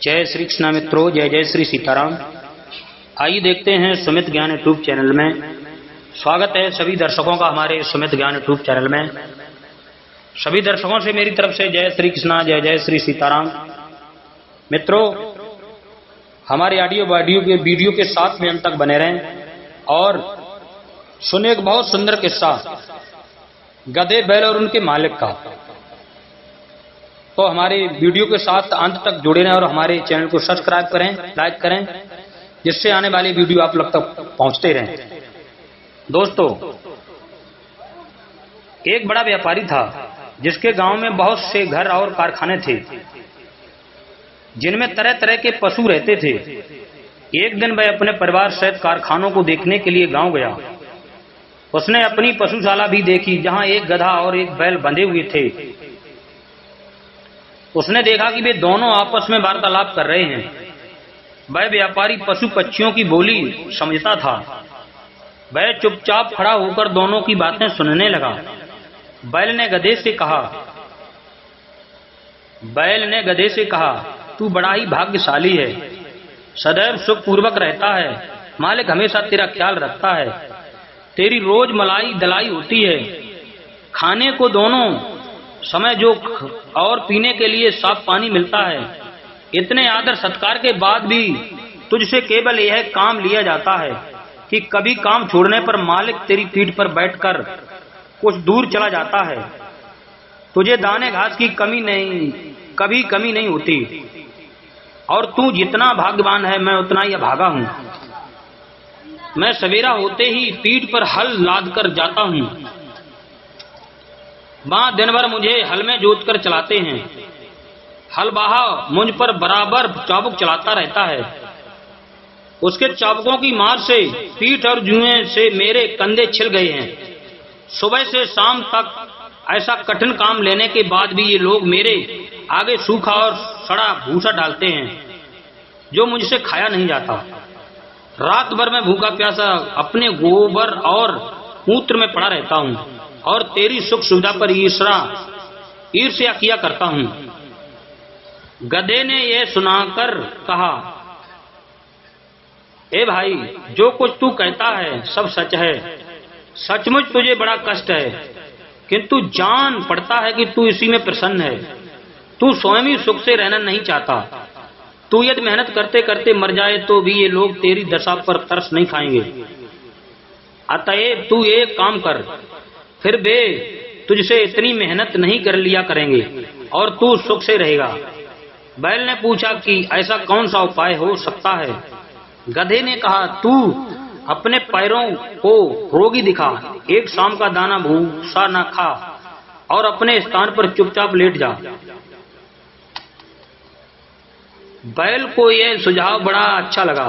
जय श्री कृष्णा मित्रों, जय जय श्री सीताराम। आइए देखते हैं सुमित ज्ञान यूट्यूब चैनल में। स्वागत है सभी दर्शकों का हमारे सुमित ज्ञान यूट्यूब चैनल में। सभी दर्शकों से मेरी तरफ से जय श्री कृष्णा, जय जय श्री सीताराम। मित्रों, हमारे ऑडियो वीडियो के साथ में अंत तक बने रहें और सुने एक बहुत सुंदर किस्सा गधे, बैल और उनके मालिक का। तो हमारे वीडियो के साथ अंत तक जुड़े रहें और हमारे चैनल को सब्सक्राइब करें, लाइक करें, जिससे आने वाली वीडियो आप लोग तक पहुंचते रहें। दोस्तों, एक बड़ा व्यापारी था जिसके गांव में बहुत से घर और कारखाने थे जिनमें तरह तरह के पशु रहते थे। एक दिन वह अपने परिवार सहित कारखानों को देखने के लिए गांव गया। उसने अपनी पशुशाला भी देखी जहां एक गधा और एक बैल बंधे हुए थे। उसने देखा कि वे दोनों आपस में वार्तालाप कर रहे हैं। वह व्यापारी पशु पक्षियों की बोली समझता था। वह चुपचाप खड़ा होकर दोनों की बातें सुनने लगा। बैल ने गधे से कहा, तू बड़ा ही भाग्यशाली है, सदैव सुख पूर्वक रहता है, मालिक हमेशा तेरा ख्याल रखता है, तेरी रोज मलाई दलाई होती है, खाने को दोनों समय जो और पीने के लिए साफ पानी मिलता है। इतने आदर सत्कार के बाद भी तुझसे केवल यह काम लिया जाता है कि कभी काम छोड़ने पर मालिक तेरी पीठ पर बैठकर कुछ दूर चला जाता है। तुझे दाने घास की कभी कमी नहीं होती और तू जितना भाग्यवान है मैं उतना ही अभागा हूं। मैं सवेरा होते ही पीठ पर हल लाद कर जाता हूं। वहां दिन भर मुझे हल में जोत कर चलाते हैं। हल बाहा मुझ पर बराबर चाबुक चलाता रहता है। उसके चाबुकों की मार से पीठ और जुएं से मेरे कंधे छिल गए हैं। सुबह से शाम तक ऐसा कठिन काम लेने के बाद भी ये लोग मेरे आगे सूखा और सड़ा भूसा डालते हैं जो मुझसे खाया नहीं जाता। रात भर मैं भूखा प्यासा अपने गोबर और मूत्र में पड़ा रहता हूं और तेरी सुख सुविधा पर ईर्ष्या किया करता हूं। गधे ने यह सुनाकर कहा, ए भाई, जो कुछ तू कहता है सब सच है। सचमुच तुझे बड़ा कष्ट है, किंतु जान पड़ता है कि तू इसी में प्रसन्न है। तू स्वयं ही सुख से रहना नहीं चाहता। तू यदि मेहनत करते करते मर जाए तो भी ये लोग तेरी दशा पर तरस नहीं खाएंगे। अतएव तू एक काम कर, फिर वे तुझसे इतनी मेहनत नहीं कर लिया करेंगे और तू सुख से रहेगा। बैल ने पूछा कि ऐसा कौन सा उपाय हो सकता है। गधे ने कहा, तू अपने पैरों को रोगी दिखा, एक शाम का दाना भूसा न खा और अपने स्थान पर चुपचाप लेट जा। बैल को यह सुझाव बड़ा अच्छा लगा।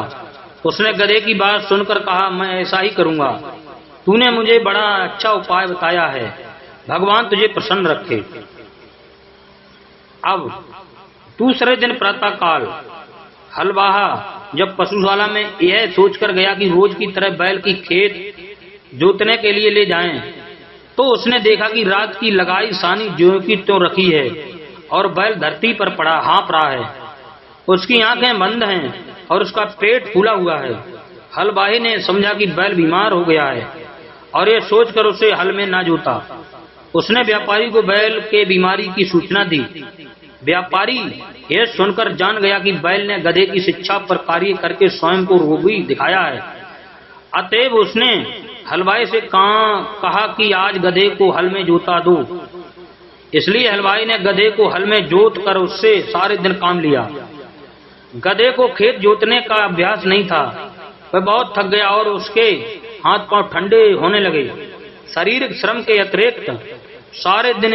उसने गधे की बात सुनकर कहा, मैं ऐसा ही करूंगा। तूने मुझे बड़ा अच्छा उपाय बताया है, भगवान तुझे प्रसन्न रखे। अब दूसरे दिन प्रातः काल हल बाहा जब पशुशाला में यह सोचकर गया कि रोज की तरह बैल की खेत जोतने के लिए ले जाएं, तो उसने देखा कि रात की लगाई सानी ज्यों की त्यों रखी है और बैल धरती पर पड़ा हाँफ रहा है। उसकी आंखें बंद हैं और उसका पेट फूला हुआ है। हलबाही ने समझा कि बैल बीमार हो गया है और ये सोचकर उसे हल में ना जोता। उसने व्यापारी को बैल के बीमारी की सूचना दी। व्यापारी यह सुनकर जान गया कि बैल ने गधे की शिक्षा पर कार्य करके स्वयं को रोगी दिखाया है। अतएव उसने हलवाई से कहा कि आज गधे को हल में जोता दो। इसलिए हलवाई ने गधे को हल में जोत कर उससे सारे दिन काम लिया। गधे को खेत जोतने का अभ्यास नहीं था। वह बहुत थक गया और उसके हाथ पांव ठंडे होने लगे। शारीरिक श्रम के अतिरिक्त सारे दिन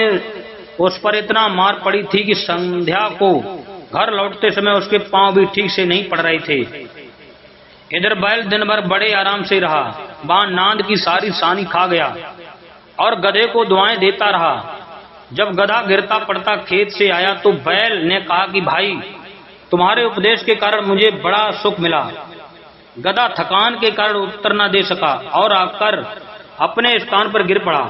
उस पर इतना मार पड़ी थी कि संध्या को घर लौटते समय उसके पांव भी ठीक से नहीं पड़ रहे थे। इधर बैल दिन भर बड़े आराम से रहा। वहां नांद की सारी सानी खा गया और गधे को दुआएं देता रहा। जब गधा गिरता पड़ता खेत से आया तो बैल ने कहा कि भाई, तुम्हारे उपदेश के कारण मुझे बड़ा सुख मिला। गधा थकान के कारण उत्तर न दे सका और आकर अपने स्थान पर गिर पड़ा।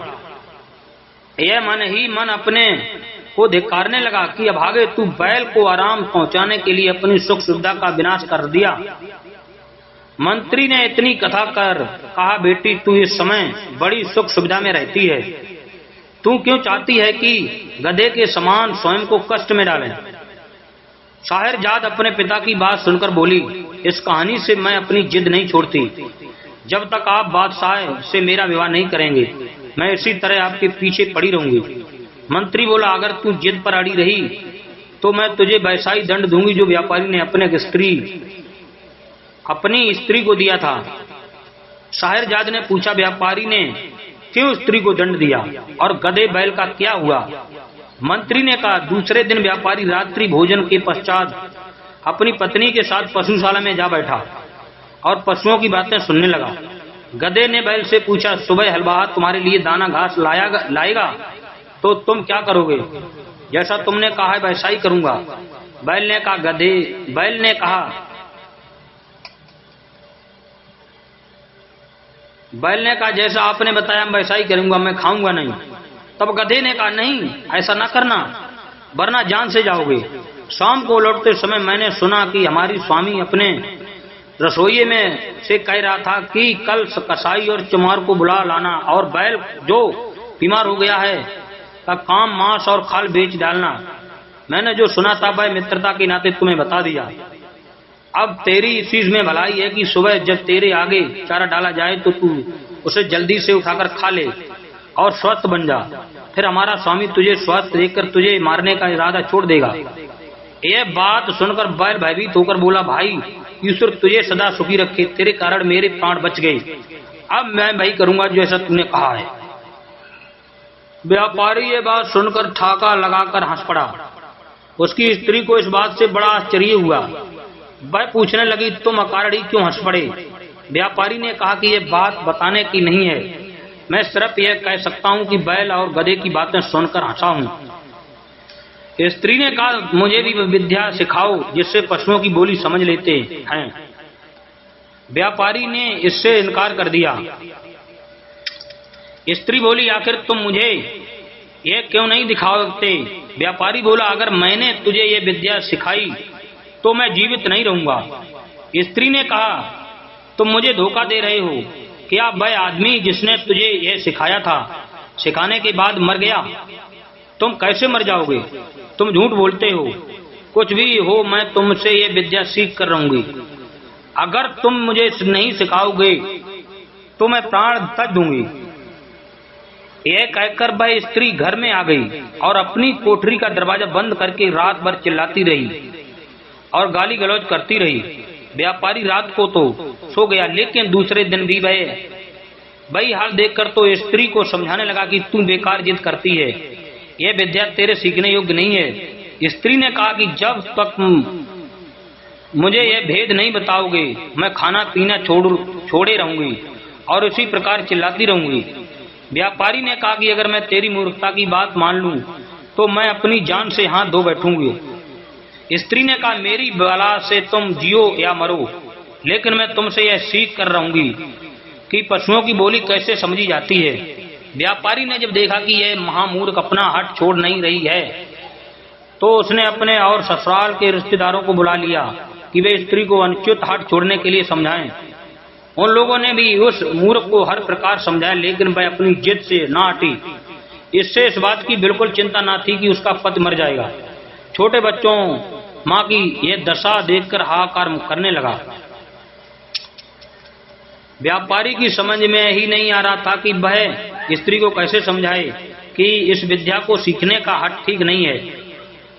यह मन ही मन अपने को धिक्कारने लगा कि अभागे, तू बैल को आराम पहुंचाने के लिए अपनी सुख सुविधा का विनाश कर दिया। मंत्री ने इतनी कथा कर कहा, बेटी तू इस समय बड़ी सुख सुविधा में रहती है, तू क्यों चाहती है कि गधे के समान स्वयं को कष्ट में डालें? शाहरजाद अपने पिता की बात सुनकर बोली, इस कहानी से मैं अपनी जिद नहीं छोड़ती। जब तक आप बादशाह से मेरा विवाह नहीं करेंगे, मैं इसी तरह आपके पीछे पड़ी रहूंगी। मंत्री बोला, अगर तू जिद पर अड़ी रही तो मैं तुझे वैसा ही दंड दूंगी जो व्यापारी ने अपनी स्त्री को दिया था। शाहरजाद ने पूछा, व्यापारी ने क्यों स्त्री को दंड दिया और गधे बैल का क्या हुआ? मंत्री ने कहा, दूसरे दिन व्यापारी रात्रि भोजन के पश्चात अपनी पत्नी के साथ पशुशाला में जा बैठा और पशुओं की बातें सुनने लगा। गधे ने बैल से पूछा, सुबह हलवा तुम्हारे लिए दाना घास लाएगा तो तुम क्या करोगे? जैसा तुमने कहा है वैसा ही करूंगा। बैल ने कहा जैसा आपने बताया मैं वैसा ही करूंगा, मैं खाऊंगा नहीं। तब गधे ने कहा, नहीं ऐसा ना करना, वरना जान से जाओगे। शाम को लौटते समय मैंने सुना कि हमारी स्वामी अपने रसोई में से कह रहा था कि कल कसाई और चमार को बुला लाना और बैल जो बीमार हो गया है का काम मांस और खाल बेच डालना। मैंने जो सुना था वह मित्रता के नाते तुम्हें बता दिया। अब तेरी इस चीज में भलाई है कि सुबह जब तेरे आगे चारा डाला जाए तो तू उसे जल्दी से उठाकर खा ले और स्वस्थ बन जा। फिर हमारा स्वामी तुझे स्वस्थ देखकर तुझे मारने का इरादा छोड़ देगा। यह बात सुनकर बैल भयभीत होकर बोला, भाई ईश्वर तुझे सदा सुखी रखे, तेरे कारण मेरे प्राण बच गए। अब मैं वही करूंगा जो ऐसा तूने कहा है। व्यापारी ये बात सुनकर ठाका लगाकर हंस पड़ा। उसकी स्त्री को इस बात से बड़ा आश्चर्य हुआ। वह पूछने लगी, तुम अकारण ही क्यों हंस पड़े? व्यापारी ने कहा कि यह बात बताने की नहीं है, मैं सिर्फ यह कह सकता हूँ कि बैल और गधे की बातें सुनकर हंसा हूँ। स्त्री ने कहा, मुझे भी विद्या सिखाओ जिससे पशुओं की बोली समझ लेते हैं। व्यापारी ने इससे इनकार कर दिया। स्त्री बोली, आखिर तुम मुझे ये क्यों नहीं दिखाते? व्यापारी बोला, अगर मैंने तुझे ये विद्या सिखाई तो मैं जीवित नहीं रहूंगा। स्त्री ने कहा, तुम मुझे धोखा दे रहे हो। क्या वह आदमी जिसने तुझे यह सिखाया था सिखाने के बाद मर गया? तुम कैसे मर जाओगे? तुम झूठ बोलते हो। कुछ भी हो, मैं तुमसे ये विद्या सीख कर रहूंगी। अगर तुम मुझे नहीं सिखाओगे तो मैं प्राण त्याग दूंगी। यह कहकर वह स्त्री घर में आ गई और अपनी कोठरी का दरवाजा बंद करके रात भर चिल्लाती रही और गाली गलौज करती रही। व्यापारी रात को तो सो गया, लेकिन दूसरे दिन भी वही हाल देखकर तो स्त्री को समझाने लगा कि तू बेकार जिद करती है, यह विद्या तेरे सीखने योग्य नहीं है। स्त्री ने कहा कि जब तक मुझे यह भेद नहीं बताओगे मैं खाना पीना छोड़े रहूंगी और उसी प्रकार चिल्लाती रहूंगी। व्यापारी ने कहा कि अगर मैं तेरी मूर्खता की बात मान लूं तो मैं अपनी जान से हाथ धो बैठूंगी। स्त्री ने कहा, मेरी बला से तुम जियो या मरो, लेकिन मैं तुमसे यह सीख कर रहूंगी कि पशुओं की बोली कैसे समझी जाती है। व्यापारी ने जब देखा कि यह महामूर्ख अपना हट छोड़ नहीं रही है तो उसने अपने और ससुराल के रिश्तेदारों को बुला लिया कि वे स्त्री को अनुचित हट छोड़ने के लिए समझाएं। उन लोगों ने भी उस मूर्ख को हर प्रकार समझाया, लेकिन वह अपनी जिद से ना हटी। इससे इस बात की बिल्कुल चिंता ना थी कि उसका पति मर जाएगा। छोटे बच्चों माँ की यह दशा देखकर हाहाकार करने लगा। व्यापारी की समझ में ही नहीं आ रहा था कि वह स्त्री को कैसे समझाए कि इस विद्या को सीखने का हट ठीक नहीं है।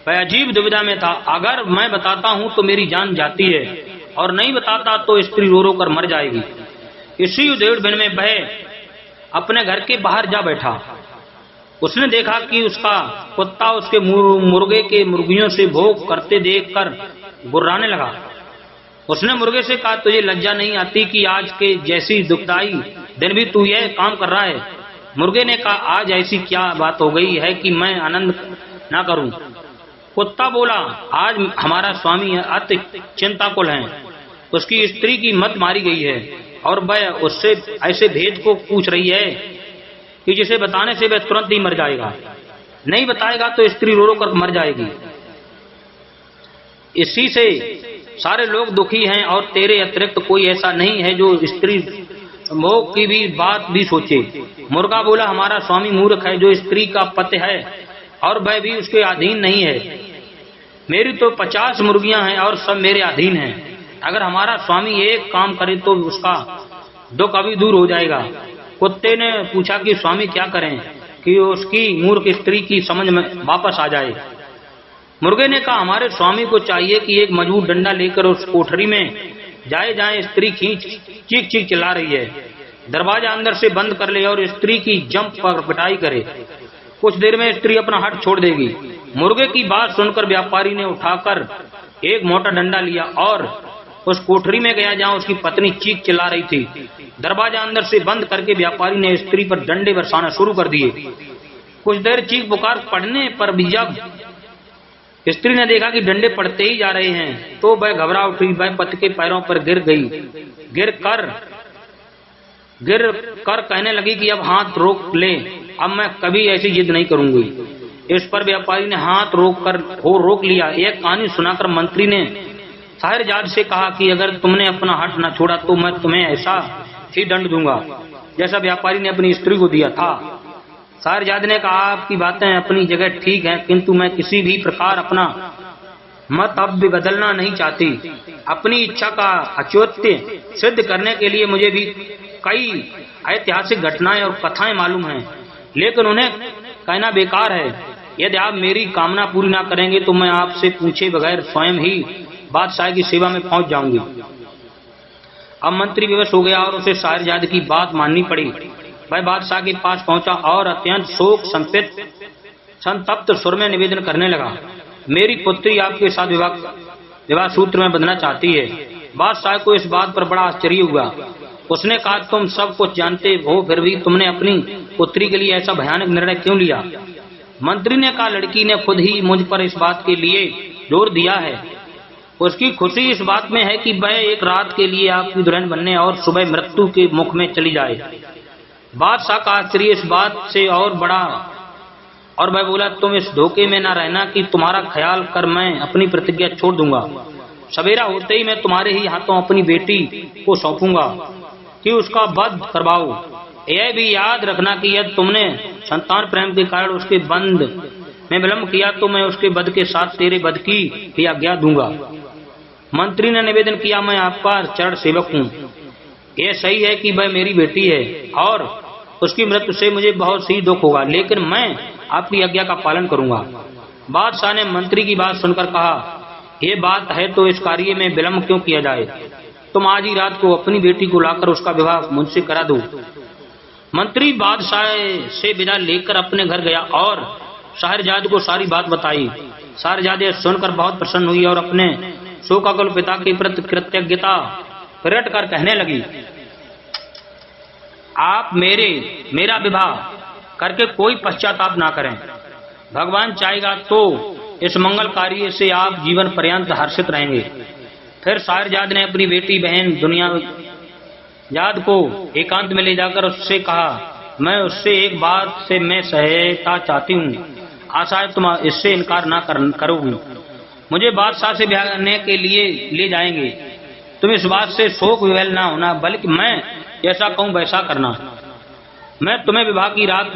वह अजीब दुविधा में था। अगर मैं बताता हूँ तो मेरी जान जाती है और नहीं बताता तो स्त्री रो रो कर मर जाएगी। इसी उधेड़ में वह अपने घर के बाहर जा बैठा। उसने देखा कि उसका कुत्ता उसके मुर्गे के मुर्गियों से भोग करते देखकर गुर्राने लगा। उसने मुर्गे से कहा, तुझे लज्जा नहीं आती कि आज के जैसी दुखदाई दिन भी तू यह काम कर रहा है? मुर्गे ने कहा, आज ऐसी क्या बात हो गई है कि मैं आनंद ना करूं? कुत्ता बोला, आज हमारा स्वामी अति चिंताकुल है। उसकी स्त्री की मत मारी गई है और वह उससे ऐसे भेद को पूछ रही है कि जिसे बताने से वह तुरंत ही मर जाएगा। नहीं बताएगा तो स्त्री रो रो कर मर जाएगी। इसी से सारे लोग दुखी हैं और तेरे अतिरिक्त कोई ऐसा नहीं है जो स्त्री मोह की भी बात भी सोचे। मुर्गा बोला, हमारा स्वामी मूर्ख है जो स्त्री का पति है और वह भी उसके अधीन नहीं है। मेरी तो 50 मुर्गियां हैं और सब मेरे अधीन हैं। अगर हमारा स्वामी एक काम करे तो उसका दुख अभी दूर हो जाएगा। कुत्ते ने पूछा कि स्वामी क्या करें कि उसकी मूर्ख स्त्री की समझ में वापस आ जाए। मुर्गे ने कहा, हमारे स्वामी को चाहिए कि एक मजबूत डंडा लेकर उस कोठरी में जाए स्त्री चीख चीख चिल्ला रही है, दरवाजा अंदर से बंद कर ले और स्त्री की जंप पर पिटाई करे। कुछ देर में स्त्री अपना हट छोड़ देगी। मुर्गे की बात सुनकर व्यापारी ने उठाकर एक मोटा डंडा लिया और उस कोठरी में गया जहां उसकी पत्नी चीख चिल्ला रही थी। दरवाजा अंदर से बंद करके व्यापारी ने स्त्री पर डंडे बरसाना शुरू कर दिए। कुछ देर चीख पुकार पड़ने पर भी जब स्त्री ने देखा कि डंडे पड़ते ही जा रहे हैं तो वह घबरा उठी। वह पति के पैरों पर गिर गई। गिर कर कहने लगी कि अब हाथ रोक ले, अब मैं कभी ऐसी जिद नहीं करूंगी। इस पर व्यापारी ने हाथ रोक लिया। एक कहानी सुनाकर मंत्री ने शाहरजाद से कहा कि अगर तुमने अपना हाथ न छोड़ा तो मैं तुम्हें ऐसा ही दंड दूंगा जैसा व्यापारी ने अपनी स्त्री को दिया था। शाहरजाद ने कहा, आपकी बातें अपनी जगह ठीक हैं, किंतु मैं किसी भी प्रकार अपना मत अब भी बदलना नहीं चाहती। अपनी इच्छा का अचौत्य सिद्ध करने के लिए मुझे भी कई ऐतिहासिक घटनाएं और कथाएं मालूम हैं, लेकिन उन्हें कहना बेकार है। यदि आप मेरी कामना पूरी ना करेंगे तो मैं आपसे पूछे बगैर स्वयं ही बादशाह की सेवा में पहुंच जाऊंगी। अब मंत्री विवश हो गया और उसे शाहरजाद की बात माननी पड़ी। वह बादशाह के पास पहुंचा और अत्यंत शोक संतप्त सुर में निवेदन करने लगा, मेरी पुत्री आपके साथ विवाह सूत्र में बंधना चाहती है। बादशाह को इस बात पर बड़ा आश्चर्य हुआ। उसने कहा, तुम सब कुछ जानते हो फिर भी तुमने अपनी पुत्री के लिए ऐसा भयानक निर्णय क्यों लिया? मंत्री ने कहा, लड़की ने खुद ही मुझ पर इस बात के लिए जोर दिया है। उसकी खुशी इस बात में है कि वह एक रात के लिए आपकी दुल्हन बनने और सुबह मृत्यु के मुख में चली जाए। बादशाह का आश्चर्य इस बात से और बड़ा और वह बोला, तुम इस धोखे में न रहना कि तुम्हारा ख्याल कर मैं अपनी प्रतिज्ञा छोड़ दूंगा। सवेरा होते ही मैं तुम्हारे ही हाथों अपनी बेटी को सौंपूंगा कि उसका वध करवाओ। यह भी याद रखना कि यदि तुमने संतान प्रेम के कारण उसके बंध में विलम्ब किया तो मैं उसके वध के साथ तेरे वध की भी आज्ञा दूंगा। मंत्री ने निवेदन किया, मैं आपका चरण सेवक हूँ। यह सही है कि वह मेरी बेटी है और उसकी मृत्यु से मुझे बहुत सी दुख होगा, लेकिन मैं आपकी आज्ञा का पालन करूंगा। बादशाह ने मंत्री की बात सुनकर कहा, यह बात है तो इस कार्य में विलम्ब क्यों किया जाए? तुम आज ही रात को अपनी बेटी को लाकर उसका विवाह मुझसे करा दो। मंत्री बादशाह से विदा लेकर अपने घर गया और शाहरजाद को सारी बात बताई। शाहरजाद सुनकर बहुत प्रसन्न हुई और अपने शोकाकुल पिता के प्रति कृतज्ञता प्रकट कर कहने लगी, आप मेरा विवाह करके कोई पश्चाताप ना करें। भगवान चाहेगा तो इस मंगल कार्य से आप जीवन पर्यंत हर्षित रहेंगे। फिर शाहरजाद ने अपनी बेटी बहन दुनियाजाद को एकांत में ले जाकर उससे कहा, मैं उससे एक बात से मैं सहायता चाहती हूँ, आशा है तुम इससे इनकार ना करोगी। मुझे बादशाह से ब्याह करने के लिए ले जाएंगे। तुम इस बात से शोक विवल ना होना, बल्कि मैं जैसा कहूँ वैसा करना। मैं तुम्हें विवाह की रात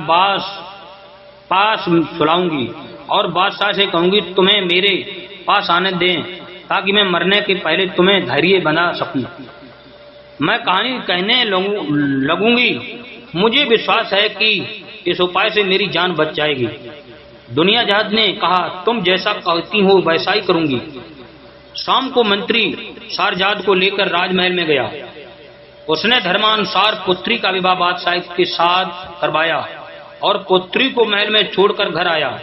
पास सुलाऊंगी और बादशाह से कहूंगी तुम्हें मेरे पास आने दें ताकि मैं मरने के पहले तुम्हें धैर्य बना सकूं। मैं कहानी कहने लगूंगी। मुझे विश्वास है कि इस उपाय से मेरी जान बच जाएगी। दुनियाजाद ने कहा, तुम जैसा कहती हो वैसा ही करूंगी। शाम को मंत्री शाहरजाद को लेकर राजमहल में गया। उसने धर्मानुसार पुत्री का विवाह बादशाह के साथ करवाया और पुत्री को महल में छोड़कर घर आया।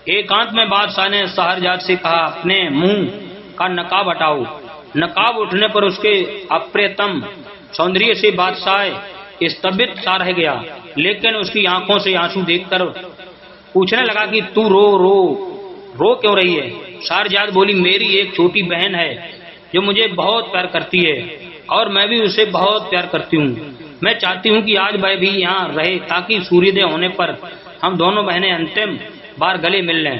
एकांत में बादशाह ने शाहरजाद से कहा, अपने मुंह का नकाब हटाओ। नकाब उठने पर उसके अप्रियतम सौंदर्य से बादशाह स्तब्ध सा रह गया, लेकिन उसकी आंखों से आंसू देखकर पूछने लगा कि तू रो क्यों रही है? शाहरजाद बोली, मेरी एक छोटी बहन है जो मुझे बहुत प्यार करती है और मैं भी उसे बहुत प्यार करती हूँ। मैं चाहती हूँ कि आज वह भी यहाँ रहे ताकि सूर्योदय होने पर हम दोनों बहनें अंतिम बार गले मिल लें।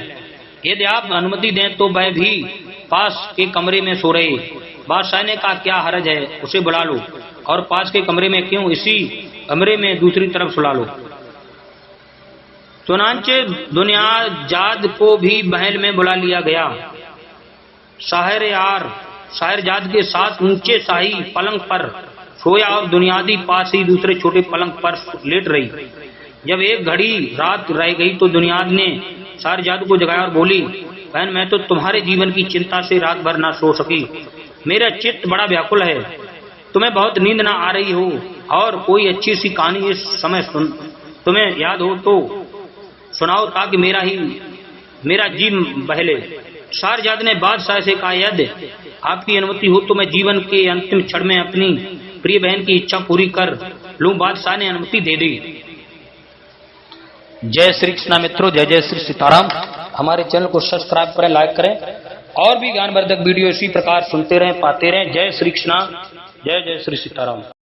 यदि आप अनुमति दें तो वह भी पास के कमरे में सो रहे। बादशाह ने कहा, क्या हरज है, उसे बुला लो। और पास के कमरे में क्यों, इसी कमरे में दूसरी तरफ सुला लो। चुनांचे दुनियाजाद को भी महल में बुला लिया गया। शाहरजाद के साथ ऊंचे शाही पलंग पर सोया और दुनियादी पास ही दूसरे छोटे पलंग पर लेट रही। जब एक घड़ी रात रह गई तो दुनियाद ने शाहरजाद को जगाया और बोली, बहन, मैं तो तुम्हारे जीवन की चिंता से रात भर ना सो सकी। मेरा चित्त बड़ा व्याकुल है। तुम्हें बहुत नींद ना आ रही हो और कोई अच्छी सी कहानी इस समय तुम्हें याद हो तो सुनाओ, ताकि मेरा जी बहले। शाहरजाद ने बादशाह से कहा, यदि आपकी अनुमति हो तो मैं जीवन के अंतिम क्षण में अपनी प्रिय बहन की इच्छा पूरी कर लूं। बादशाह ने अनुमति दे दी। जय श्री कृष्णा मित्रों, जय जय श्री सीताराम। हमारे चैनल को सब्सक्राइब करें, लाइक करें और भी ज्ञानवर्धक वीडियो इसी प्रकार सुनते रहें, पाते रहें। जय श्री कृष्णा, जय जय श्री सीताराम।